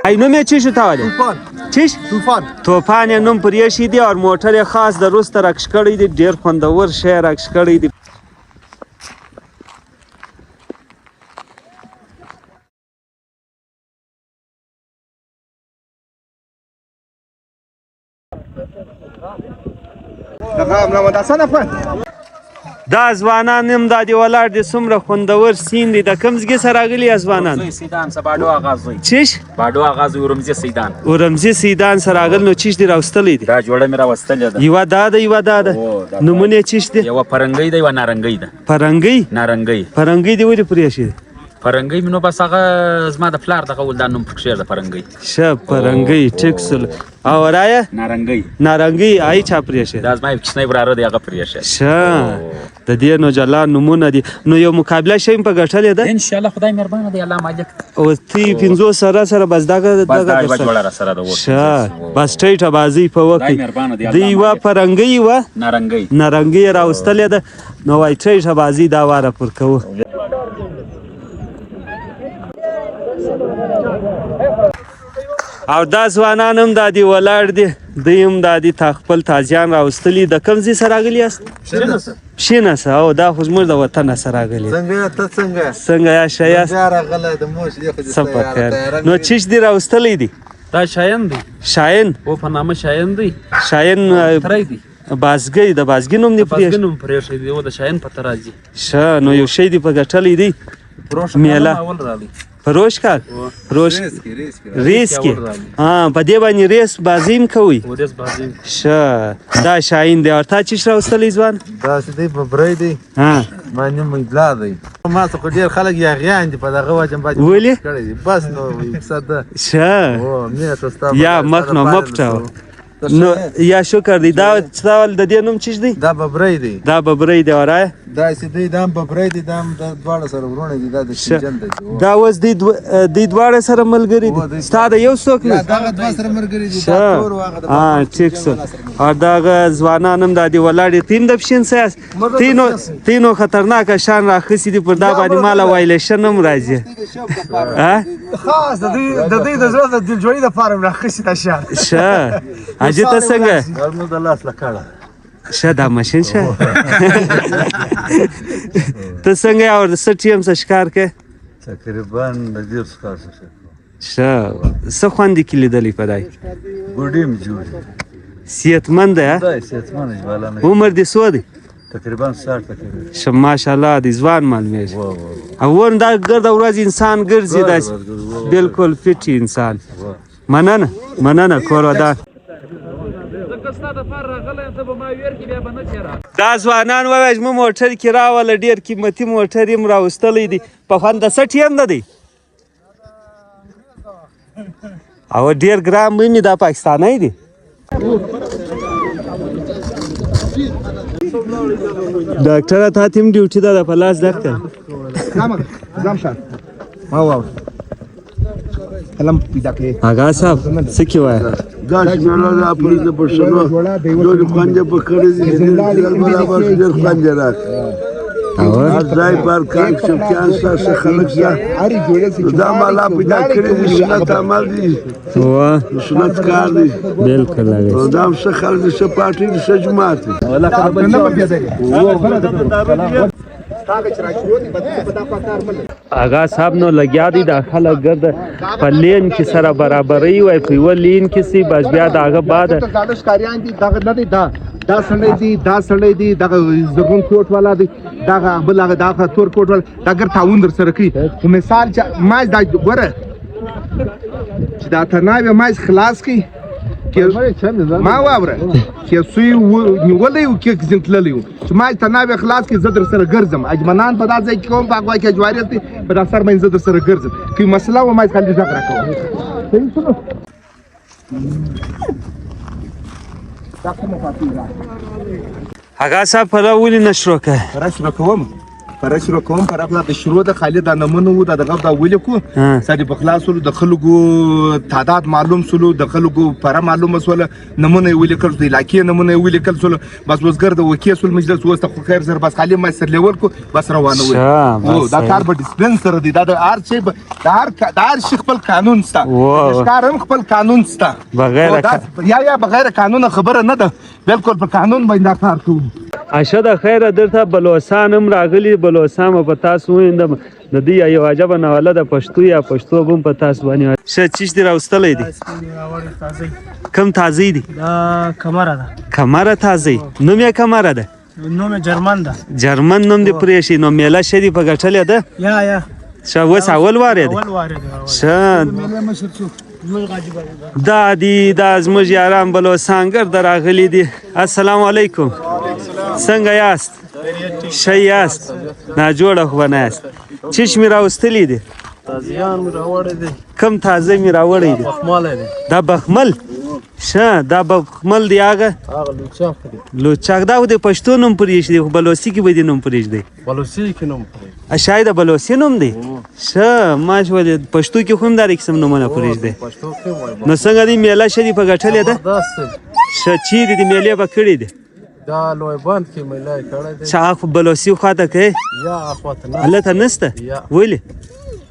ای نوم یې چی شو تاولی چیش طوفان یې نوم پر ایښی دی او موټر یې خاص د وروسته راکش کړی دی ډېر خوندور شی یې راکش کړی دی دا ځوانان هم دا دی ولاړ دي څومره خوندور سیند دی د کوم ځای څخه راغلي ځوانان سیدان څه باډو آغاز وي چیش باډو آغاز ورمزي سیدان ورمزي سیدان سره راغل نو چیش دی راوستلی دی دا جوړه مې راوستلې ده یوه دا ده یوه دا ده نومونه یې چیش دی یوه فرنګۍ ده یوه نارنګۍ ده فرنګۍ دی ولې پرې ایښې دی فرنګۍ مې نو بس هغه زما د پلار دغه ول دا نوم پکښې ده فرنګۍ ښه فرنګۍ ټیک سول او رایه نارنګۍ آی چا پرې ایښې دا زما یو کوچنی وراره دی هغه پرې ایښی ښه د دې نو جلا نومونه دي نو یو مقابله شی په ګټلې ده انشاءالله خدای مهربانه دی الله مالک او تی 50 سره بس دغه ښه بس ټیټه بازی په وکړي دی یوه فرنګۍ یوه نارنګۍ راوستلې ده نو وایي ټیټه بازی دا واره پر کوو او دا ځوانان هم دا دي ولاړ دي دوی هم دا دي تا خپل تازیان راوستلي د کوم ځای څخه راغلي یاست پښې نسه او دا خو زموږ د وطن څخه راغلي څنګه یا ښه یاست څه په خیر نو چیش دي راوستلی دي دا شاین دی شاین او په نامه شاین دی شاین تری دی بازګۍ د بازګۍ نوم دی پرېښی دی او د شاین په ته راځي ښه نو یو شی دی په ګټلی دی میله فروش کار فروش ریس کې په دې باندې ریس بازی هم کوئ ښه دا شاین دی او تا چیش راوستلی ځوان داسې دی ببری دی ما نوم ایدلا دی ما څه خو ډېر خلک یاغیان دي په دغه وجه م باندې ولې کړی دی بس نو مقصد ده ښه یا مخ نو مه پټوه نو یا شکر دی دا څه د دې نوم چیش دی دا ببری دی دی ورایه داسې دی دا هم ببری دی دا هم دواړه سره ورونه دي دا د شینجن دی دا اوس دوی دواړه سره ملګري دي ستا د یو څوک نه دغه دوه سره ملګري دي دا تور و هغه د ټیک سو او دغه ځوانان هم دا دي ولاړ دي تیم د پښین سیاس تینو خطرناکه شان راخیستي دي پر دا باندې ماله وایلیشن هم راځي خاص د دوی د زړه د دلجوړي دپاره مې راخیستي دا شان ښه حاجي ته څنګه زموږ د لاس له کړه ښه دا ماشین ښه ته څنګه یې او څه ټیم څه ښکار کوې تقریبا د 10 ښکار څه ښه څه خوند یې کې لیدلی په دای ګوډې مې جوړې صحتمند دی صحتمند عمر دې څو دی تقریبا 60 تقریبا ښه ماشاءالله دی ځوان معلومیږي او ورن دا ګرده ورځ انسان ګرځي داسې بالکل فټ انسان مننه کور ودان دا ځوانان ووایه زموږ موټر کې راوله ډېر قیمتي موټر یې راوستلی دی په خوند د څه ټیم ده دی او ډېر ګران ویني دا پاکستانی دی ډاکټره تا ته هم ډیوټي ده په لاس درد آغا صاحب څه کې وایه دا چې جوړه ده پولیس د پښتنو ډېرې خوندې په کړې دي ډېر برابر ډېر خوندې راکړي ځای بار کار شوقیان ستا خلک ستا دا مالا پیدا کړي دي سنت عمل دي سنت کار دی بالکل دا هم ښه خلک دي ښه پارټي دي ښه جماعت دی آغا صاحب نو لګیا دي دا خلک ګرد په لین کې سره برابرۍ وای په یوه لین کې سي بس بیا د هغه بعد دغه ښکاریان دي دغه نه دی دا سړی دی دغه زرغون کوټ والا دی دغه بل هغه دغه تور کوټ والا دا ګر تعاون در سره کوي خو مثال چې ماز دا ګوره چې دا تناوی ماز خلاص کړي ما واوره چې سوی نیولی و کې ځین تللی و چې ما تناوی خلاص کړي زه در سره ګرځم اجمنان په دا ځای کې کوم په هغه کې جواري دی په دا سر باندې زه در سره ګرځم که مسله و ما خالي ځګ راکوم آغا صاحب په راولي نشروکه راشي به کوم پر شروع کوم پر خپل د شروع د خالد د نمونه و د دغه د ولیکو ها. سړي په خلاصولو د خلکو تعداد معلوم سولو د خلکو پر معلومه سول نمونه ولیکل د علاقې نمونه ولیکل سول بس وزګر د وکیل سول مجلس وسته خو خیر سره بس خالي ما سر لیول کو بس روانه و بس دا کار به ډیسپلین سره دی دا د هر شي د هر شي خپل قانون ستا ښکار خپل قانون ستا بغیر یا بغیر قانون خبره نه ده بالکل په قانون باندې کار کوو اشه د خیره درته بلوچستان هم راغلي بلوچستان په تاسو ویندم د دې یو عجبه نواله د پښتو یا پښتو هم په تاسو باندې شه چیش دی راوستلې دي کم تازه دي دا کمره ده کمره تازه نوم یې کمره ده نوم جرمن ده جرمن نوم دی پرې شي نو میله شری په ګټلې ده یا شه وس اول واره ده اول واره ده شه دا دی دا زموږ یاران بلوچستانګر دراغلي دي السلام علیکم څنګه یاست ښه یاست ناجوړه خو نه یاست چیش مې راوستلي دي تازیان مې راوړی دی کم تازه مې راوړی دي بخمالی دی دا بخمل ښه دا بخمل دی هغه هغه لوچاک دی لوچاک دا د پښتو نوم پرېږدي خو بلوچي کې به دې نوم پرېږدي بلوچي کې نوم پرېږدي شاید د بلوچي نوم دی ښه ماشاءالله پښتو کې خو هم دا قسم نومونه پرېږدي پښتو کې وایي نو څنګه دی میله شری په ګټلې ده داسې ښه چیرې د میلې به کړې دي دا لوی بند کې میلای کړی دی چا خو بلوچي خواته کوي یا اخواته نه هلته نسته یا ولې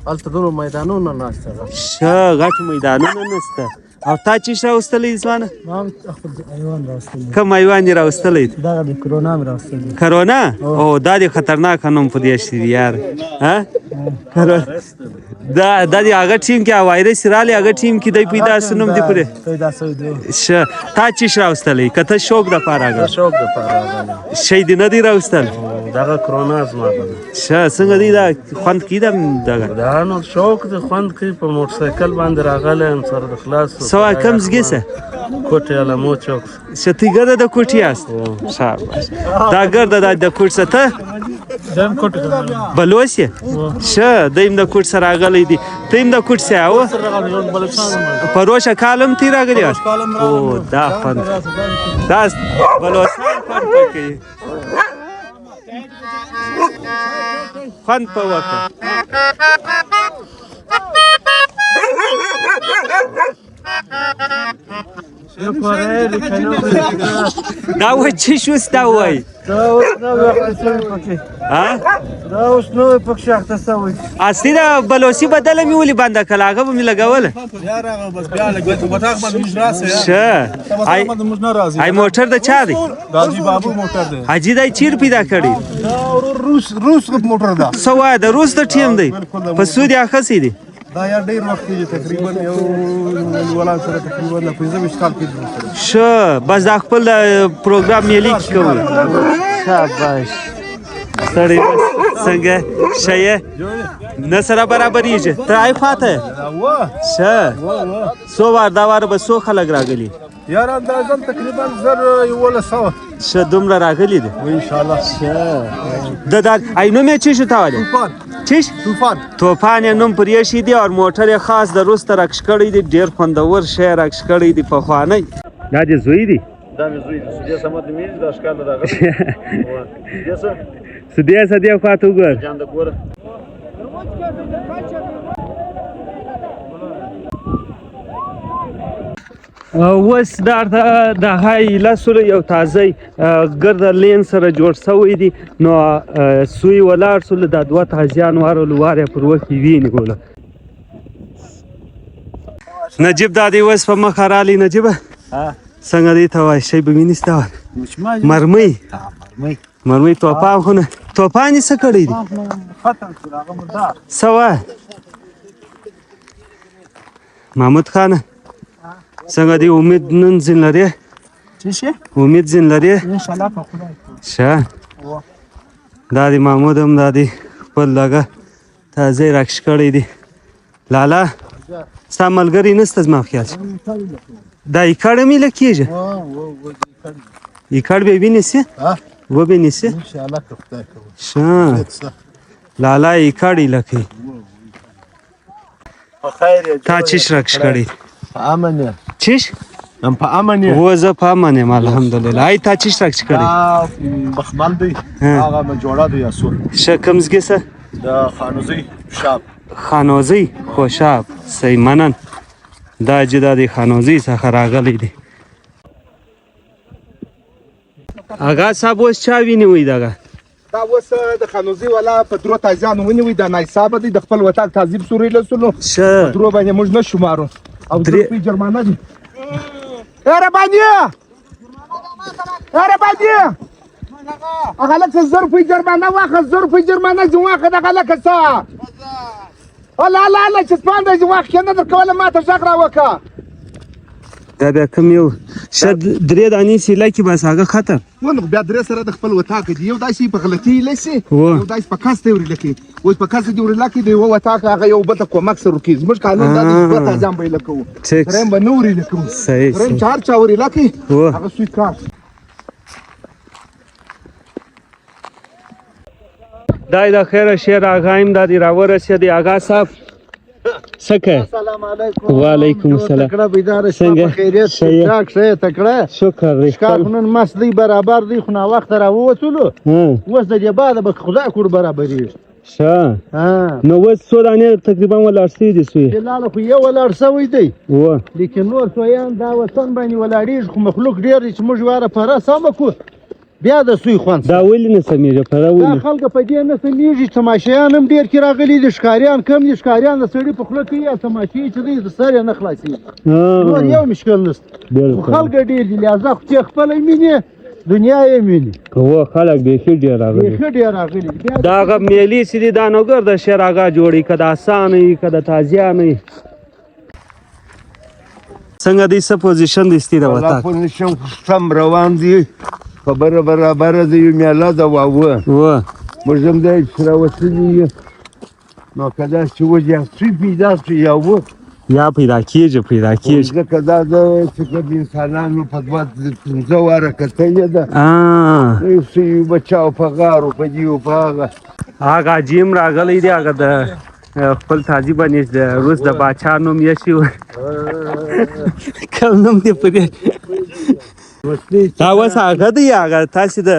هلته دونو میدانونه ناسته ده ښه غټ میدانونه نسته او تا چیش راوستلی ځوانه ما هم خپل ایوان راوستلی کوم ایوان یې راوستلی دغه د کرونا مې راوستلی کرونا او دا د خطرناک نوم په دې شي یار ها کرونا دا د هغه ټیم کې وایرس رالی هغه ټیم کې د پیدا سنوم دی پره پیدا سوی دی شه تا چیش راوستلی کته شوق د پاره دا شوق د پاره شي دی نه دی راوستل دغه کرونا زما ده شه څنګه دی دا خوند کیدم دغه دا نو شوق د خوند کوي په موټر سایکل باندې راغلی سره د خلاص سوا کم زګیسه کوټه علمو چوک شتی ګرده د کوټی است شاباش دا ګرده د کوټ سته دم کوټه بلوسه شه دیم د کوټ سره راغلی دی تیم د کوټ سره او پروشه کالم تی راغلی او دا فن دا بلوچستان فن کوي فن په وکه دا و چی شوست دا وای دا اوس نو پکې اخته سوی اصلي دا بلوچي بدله می ولي بنده کله هغه به می لګول بیا راغله بس بیا لګوي ته بټاق باندې موږ راسه شه موږ نه راځي ای موټر د چا دی راځي بابو موټر دی حاجی دای چیر پیدا کړی روس موټر دا سوا د روس د ټیم دی په سودی اخسی دی دا یا ډیر وخت دی تقریبا یو ولان سره تقریبا د 15 کال کې شه بس دا خپل پروګرام ملي کوي شاباش سړی څنګه شایه نه سره برابرېږي ته ای فاته شه سو وار دا وار به سو خلک راغلي یار اندازن تقریبا زر یو سو شه دومره راغلي دي ان شاء الله شه دا ای نوم یې چی شو تاواله چیش طوفان یې نوم پرې شي دی او موټر یې خاص د روس تر راکش کړی دی ډیر خوندور شی راکش کړی دی په خوانی دا دې زوی دی دا مې زوی دې سمات مې د اشکال راغلی سدیا خاطو ګور جان د ګور وس د هاي لاسره یو تازه ګرد لین سره جوړ شوی دی نو سوی ولار سره د دوه تازیان واره پر وکی ویني ګوله نجيب دادی وس په مخ رالی نجيب څنګه دی ته وای شی به وینستا مرمۍ توپان خو نه توپان یې څه کړی دی سوا محمود خان څنګه دی امید نن زین لري امید زین لري ان شاء الله په خدای شه دا دی محمود هم دا دی خپل لګه تازه راکش کړی دی لالا ستا ملګری نسته زما خیال دا ایکاړه مې لکېږي ایکاړ به وینېسي و به نیسي ان شاء الله خدای کوي شه لالا ایکاړی لکې په خیر تا چیش راکش کړی امن چیش هم په امن یې و زه په امن یم الحمدلله. ای تا چی شرک کړی؟ بخمل دی ها. هغه جوړه دی یاسور شه کمزګي سه د خانوزي شاب خانوزی خوشاب صحیح منن. دا جدا دی خانوزی څخه راغلی دی. اغا صاحب اوس چا ویني دغه دا اوس د خانوزي والا په درو تازیانو ونیوی دا نایصاب دی د خپل وطن تعذیب سوري لسلو شه درو باندې موږ نه شمارو او درې- درې جرمانه دي. اره باندې هغه لکه 1000 روپۍ جرمانه واخه 1000 روپۍ جرمانه چې واخه دغه لکه څه الله چې سپانده چې واخه کنه درکوله ماته غږ راوکه دا بیا کوم یو شه درې دانې سیله کې بس هغه ختم. ونه بیا درې سره د خپل وطاق دی یو داسې په غلطي لسی و. یو داسې په کاس دی ورل کې اوس په کاس دی ورل کې دی و وطاق هغه یو بل ته کومک سره کوي زموږ قانون دا دی چې په ځان به لکو ټیک. رم به نوري لکو صحیح، رم صحیح. چار چاوري لکه و. هغه سوی کار دای د خیره شیر آغایم دا دی راورسېدی. آغا صاحب څه السلام علیکم وعلیکم السلام. تکړه بيدار څنګه؟ شپه خیریت ښه یې. چاک شه تکړه شکر دی ښکار نن مست دی برابر دی خو نا وخت را ووتلو ها اوس د دې بعد به خدای کور برابرې شه ها نو اوس څو دانې تقریبا ولاړ شوي دي سوی جلال خو یو ولاړ سوی دی و لیکن نور سویان دا وطن باندې ولاړېږي خو مخلوق ډېر دی چې موږ واره پره سمه کړو بیا د سوی خوند دا ولې نه سمیږي پره دا ولې خلک په دې نه سمیږي تماشایان هم ډېر کې راغلي دي ښکاریان کم دي ښکاریان د سړي په خوله کوي یا تماشې چې دی د سر یې نه خلاصېږي نور یو مشکل نشته خو بالکل خلک ډېر دي لهذا خو چې خپله مینې دنیا یې مینې و خلک بیخي ډېر راغلي. بیخي ډېر راغلي دي بیا دا هغه میلې چې دي دا نوګر د شیر آغا جوړي که د اسان وي که د تازیان وي. څنګه دی څه پوزیشن دی ستی د والله وطاق پوزیشن سم روان دي خبره برابره دی میاله د واوه و موږ هم دی چې راوتلي یو نو که داسې وجه سوی پیدا شي یا و یا پیدا کېږي پیدا کېږي. ځکه دا د چې د انسانانو په دوه پنځه واره کتلې ده یو څه یو بچاو په غارو په دې او په هغه هغه جیم راغلی دی هغه د خپل تاجي باندې د روس د باچا نوم یې شي کوم نوم دی په دې دا اوس هغه دی هغه تاسې د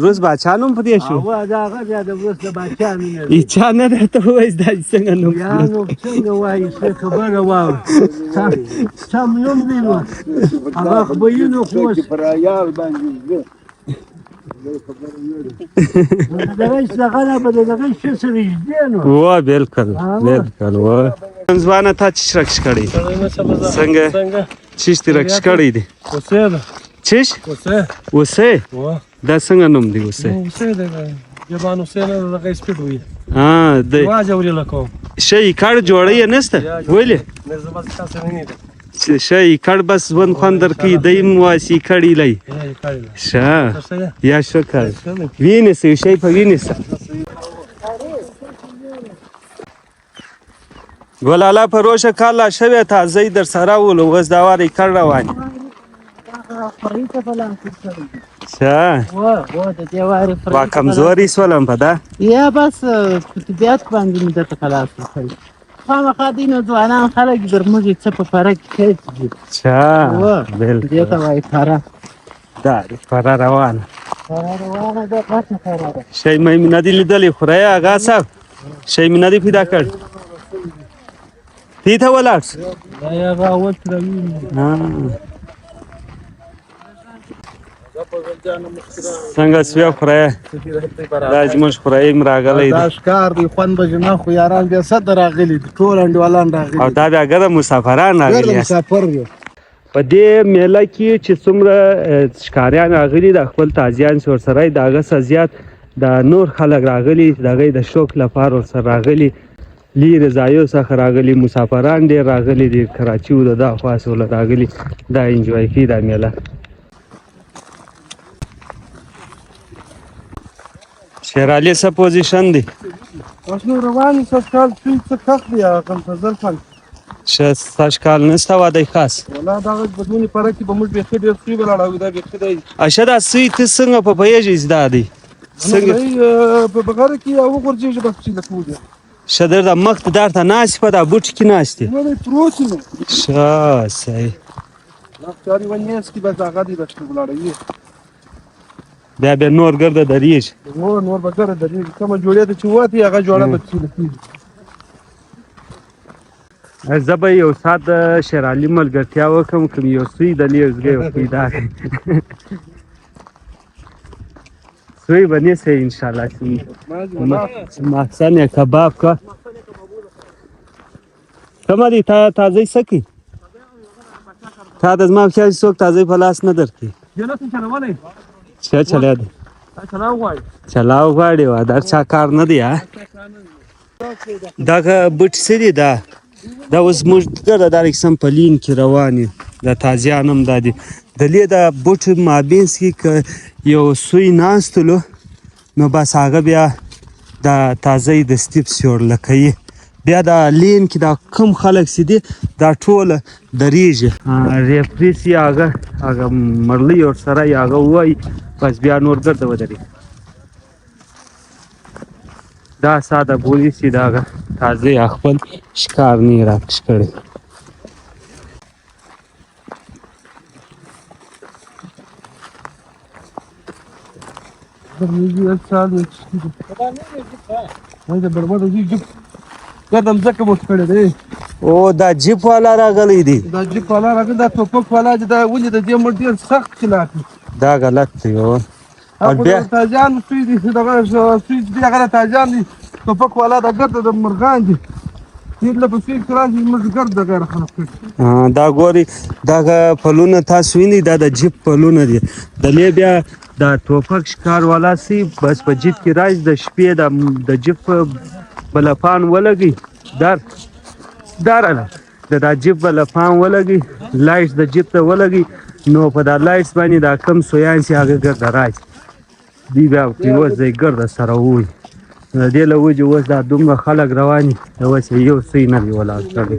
روس باچا نوم په دې شو هغه دا هغه بیا د اوس د باچا مینه ای چا نه درته ووایي دا څنګه نوم یا نو څنګه وایي څه خبره واوره سم نوم دی نو هغه خو به یې نو خو اوس پر عیال باندې زه دغه څنګه نه به دغه څه سره دې نو و بالکل بالکل و ځوانه تا چې شرک کړی څنګه چیش تی رکش کړی دی وسه ده چیش وسه وسه و دا څنګه نوم دی وسه وسه ده جبان وسه نه دغه سپیډ وي ها د واجه وري لکو شي کار جوړی نسته ولې نه زما تاسو نه دي شي کار بس ون خوندر کی دیم واسی کړی لای یې کړل شا څه یا شکر وینس شي په وینس ګلاله پروشه کاله شوه تازه در سره ول وز دا وری کړ روان شه و د دې واره با کمزوري سولم پدا یا بس طبيعت باندې مې د خلاص کړی خامخا دین ځوانان خلک درمږي څه په فرق کې شه و دې بالکل ته وای فرق دا پر روان روانه ده پاتې فرق شي مې ندی لیدلې خورای اغا صاحب شي مې ندی پیدا کړ تی ته ولاړ دا یا راوت راوي څنګه سویا خورای دا زموږ خورای مراغلی دا ښکار دی خوند به جنا خو یاران بیا ست راغلي دي ټول انډوالان راغلي او دا بیا ګره مسافران راغلي مسافر دی په دې میله کې چې څومره ښکاریان راغلي د خپل تازیان سور سره دغه زیات د نور خلک راغلي دغه د شوق لپاره سره راغلي لیر ځایو څخه راغلي مسافران ډېر راغلي دي کراچي او د خواصو راغلي دا انجوای کوي دا میله شیر علي څه پوزیشن دی اوس نو روان سکال څه کخ دی کوم فضل خان شاشکال نسته واده خاص ولا دا بدونی پره کې به موږ به خډیر فری ولاړو دا به خدای اشد اسی ته څنګه په پیږي زده دی څنګه په بغیر کې او ورځي چې بس چې لکو دي شدر د مخ درته ناس په دا بوټ کې ناشته نو پروت نو شا صحیح چاري ونیس کې بس هغه دی بس ولاړوي بیا نور ګرده درېږي نور به ګره درېږي کومه جوړې ته چې وتې هغه جوړه به کېږي زه به یو ساعت د شېرعلي ملګرتیا وکړم کوم یو سوی د لیزګۍ پیدا کړي سوی به نیسئ انشاءالله محسن یې کباب که کومه دی تازه څه کوي تا د زما خیال څوک تازه په لاس نه درکوي څه چلی دی چلاو غواړي دا چا کار نه دی دغه بوټي څه دي دا اوس موږ ګره دا رقسم په لین کې روان یو د تازیان هم دا دي د لې د بوټو مابینځ کې که یو سوی ناستلو نو بس هغه بیا د تازه د سټیپ سیورله کوي بیا د لین کې دا کم خلک چې دي دا ټوله درېږي ریفریس یې هغه مرلۍ ورسره یې هغه ووایي بس بیا نور ګرده ودرېږي دا ساده بولی چې د هغه تازه خپل ښکار نه یې راکش کړی قدم ځکه مو کړی دی او دا جیپ والا راغلی دی دا جیپ والا راغلی دا ټوپک والا چې دا ولې د دې مړ ډېر سخت خلاف دا غلط دی او بیا تاجان سوی دي دغه سوی دي هغه تاجان دي ټوپک والا د ګرده د مرغان دي دې له په سوی کرا چې موږ ګرده غیر خلاص کړ دا ګوري دا پلونه تاسو وینئ دا د جیپ پلونه دي د لې بیا دا ټوپک ښکار والا سي بس په جیپ کې راځي د شپې د جیپ بلفان ولګي دراله دا جیپ بلفان ولګي لایټ د جیپ ته ولګي نو په دا لایټس باندې دا کم سویان چې هغه ګرده راځي دی بیا اوس دی ګرده سره ووي د دې له وجې اوس دا دومره خلک روان دي اوس یو سوی نه دی ولاړ کړی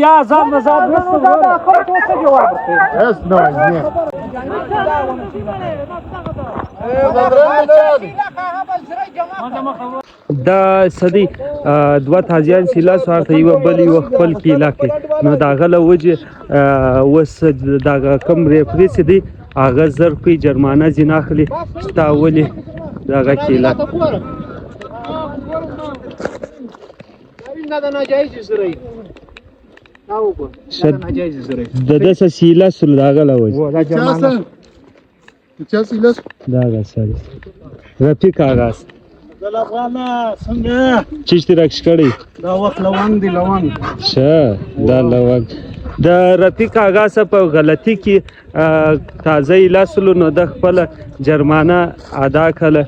یا ځان مزاد دا سدي دوه تازیان سیلا سوارته یو بل یو خپل کیلا کې نو دا غله وجه وس دا کم ریفریس دي هغه زر کوي جرمانه ځینه اخلي ستا ولې دغه کیلا دا ناجایز زری د دسه سیلا سول داغه لوي دا جرمانه چا سیلاس داغه سره رفیق آغاز دلغانه څنګه چشتي راکش کړی دا وخت لوان دی لوان شه دا لوان د رفیق آغاز په غلطی کې تازه لاسلو نو د خپل جرمانه ادا کړه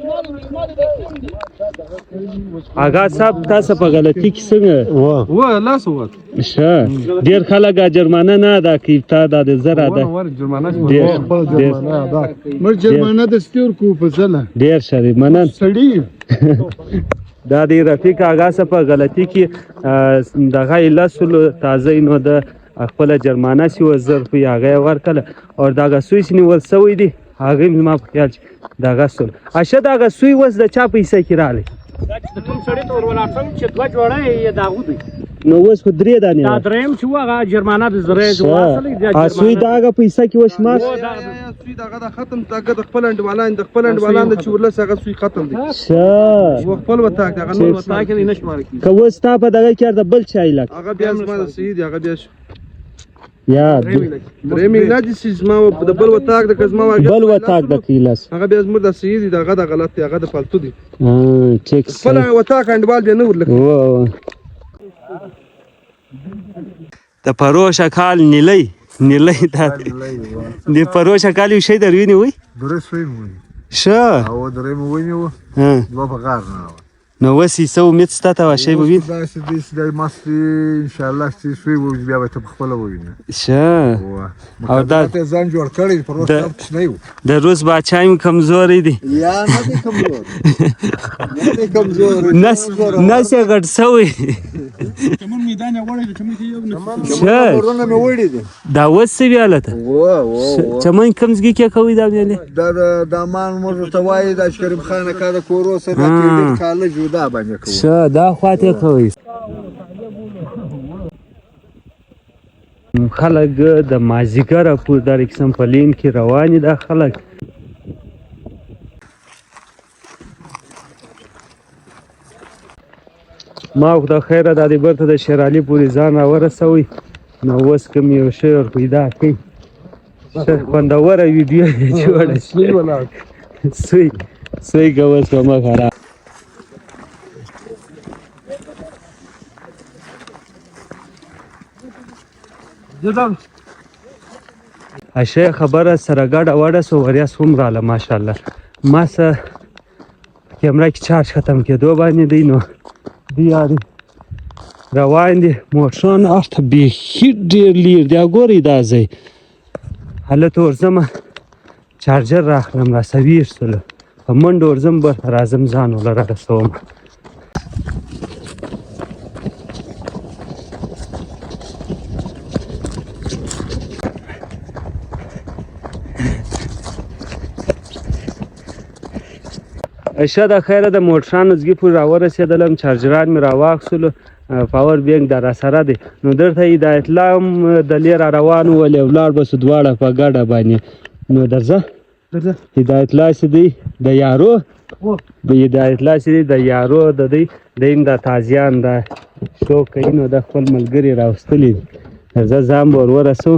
آغاز صاحب تاسو په غلطی کې څنګه و لاس ووت شه ډیر خلک جرمانه نه ادا کوي تا د زر ادا مر جرمانه د ستور کو په ځله ډیر شری منن سړی دا د رفیق آغاز په غلطی کې دغه لاسلو تازه نو د خپل جرمانه سی وزر په هغه ورکله او دغه سوی سنی ورسوي دي هغه ما په خیال دغه سول اشه دغه سوی وس د چا پیسې کړاله د کوم سړی ته ورولاتم چې دوه جوړه یې داغو دی نو اوس په درې دانې دا دریم چې هغه جرمانه د زری واصلې د سوی دغه پیسې کې وشمار سوی دغه د ختم دغه د خپل انډوالان د چورلس هغه سوی ختم دي شه و خپل وتا دغه نو وتا کې نشمار کی که وستا په دغه کې د بل چای لک هغه بیا ما د سید هغه بیا یا درېمې نه دي چې زما د بل وتاک د کزما بل وتاک د کیلاس هغه بیا زموږ د سید دغه د غلط دی هغه د فالتو دي چیک خپل وتاک انډوال دی نه ورلک د پروشه کال نیلی دا د پروشه کال یو شی دروینه وي درې سوی مو شه او درې مو ونیو دوه په غار نه نو وسی سو امید ستا ته شی به وي دا سدي ماستي ان شاء الله چې سوی وو بیا به ته خپل ووینه شه او دا ته ځان جوړ کړی پر وخت نه یو د روز باچایم کمزوري دي یا نه دي کمزور نس غټ سوی ورونه مې وړي دي دا اوس څه ویاله ته چمن کوم ځای کې کوي دا ویلې دا د امان موږ ته وایي دا چې کریم خان کا د کورو سره د ډېر کاله جوړه باندې کوي ښه دا خواته کوي خلک د مازیګره پور د رکسم په لین کې روان دي خلک ما خو د خیره د دې برته د شیرعلي پورې ځان راورسوي نو اوس کوم یو شی ور پیدا کړي خوندوره ویډیو یې جوړه سوی ګوس په مخه را اشه خبره سره ګډه وړه سو وریا سوم رااله ماشاءالله ما سه کیمرا کې چارج ختم کېدو باندې دی نو دیاري روان دي موټران اخته بیخي ډېر لیر دی ګورئ دا ځای هلته ورځمه چارجر راخلم راسویر سولو په منډه ورځم برته راځم ځان وله رارسوم شه د خیره د موټرانو ځګي پورې راورسېدلم چارجران مې راواخیستلو پاور بینک در راسره دی نو درته هدایت الله هم دلې را روان ول یو ولاړ به سو دواړه په ګډه باندې نو درځه هدایت الله چې دی د یارو د هدایت الله چې دی د یارو د دی دیم د تازیان د شوق کوي نو د خپل ملګري راوستلي درځه ځان به ور ورسو